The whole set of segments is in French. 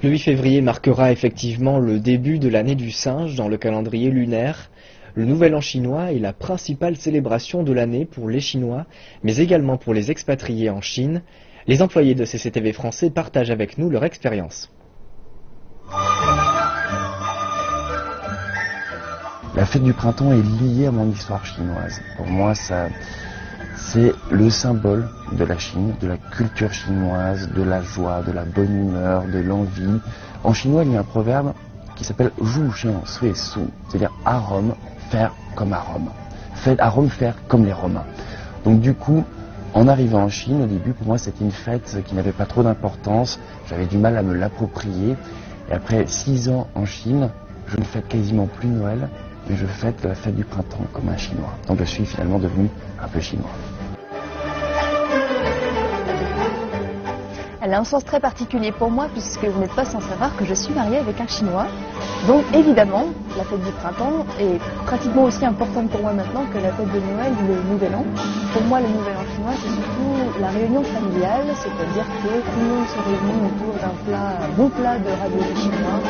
Le 8 février marquera effectivement le début de l'année du singe dans le calendrier lunaire. Le Nouvel An chinois est la principale célébration de l'année pour les Chinois, mais également pour les expatriés en Chine. Les employés de CCTV français partagent avec nous leur expérience. La fête du printemps est liée à mon histoire chinoise. Pour moi, c'est le symbole de la Chine, de la culture chinoise, de la joie, de la bonne humeur, de l'envie. En chinois, il y a un proverbe qui s'appelle « Zhu Xian Sui Su », c'est-à-dire à Rome, faire comme à Rome. À Rome, faire comme les Romains. Donc du coup, en arrivant en Chine, au début, pour moi, c'était une fête qui n'avait pas trop d'importance. J'avais du mal à me l'approprier. Et après 6 ans en Chine, je ne fête quasiment plus Noël, mais je fête la fête du printemps comme un Chinois. Donc je suis finalement devenu un peu chinois. Elle a un sens très particulier pour moi puisque vous n'êtes pas sans savoir que je suis mariée avec un Chinois. Donc évidemment, la fête du printemps est pratiquement aussi importante pour moi maintenant que la fête de Noël ou le Nouvel An. Pour moi, le Nouvel An chinois, c'est surtout la réunion familiale, c'est-à-dire que tout le monde se réunit autour d'un plat, un bon plat de ravioli chinois,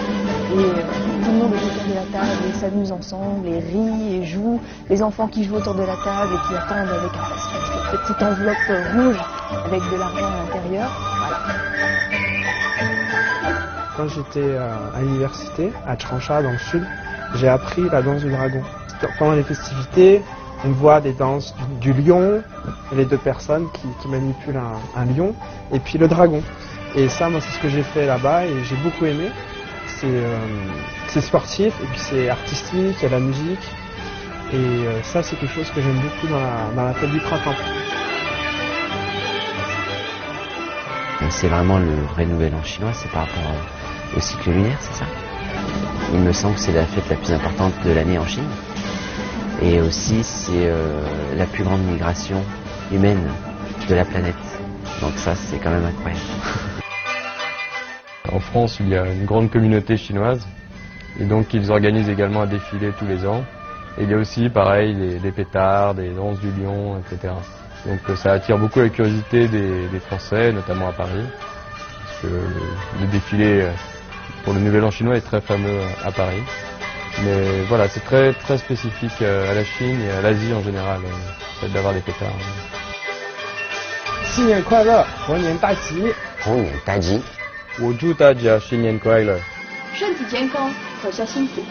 et tout le monde est autour de la table et s'amuse ensemble, et rit et joue. Les enfants qui jouent autour de la table et qui attendent avec impatience cette petite enveloppe rouge avec de l'argent à l'intérieur. Voilà. Quand j'étais à l'université, à Changsha dans le sud, j'ai appris la danse du dragon. Pendant les festivités, on voit des danses du lion, les deux personnes qui manipulent un lion, et puis le dragon. Et ça, moi, c'est ce que j'ai fait là-bas et j'ai beaucoup aimé. C'est sportif, et puis c'est artistique, il y a la musique. Et ça, c'est quelque chose que j'aime beaucoup dans la fête du printemps. C'est vraiment le vrai Nouvel An chinois, c'est par rapport au cycle lunaire, c'est ça? Il me semble que c'est la fête la plus importante de l'année en Chine. Et aussi, c'est la plus grande migration humaine de la planète. Donc ça, c'est quand même incroyable. En France, il y a une grande communauté chinoise. Et donc, ils organisent également un défilé tous les ans. Et il y a aussi, pareil, des pétards, des danses du lion, etc. Donc ça attire beaucoup la curiosité des Français, notamment à Paris. Parce que le défilé pour le Nouvel An chinois est très fameux à Paris. Mais voilà, c'est très, très spécifique à la Chine et à l'Asie en général, le fait d'avoir des pétards. 新年快乐，猴年大吉！猴年大吉！我祝大家新年快乐！身体健康，阖家幸福。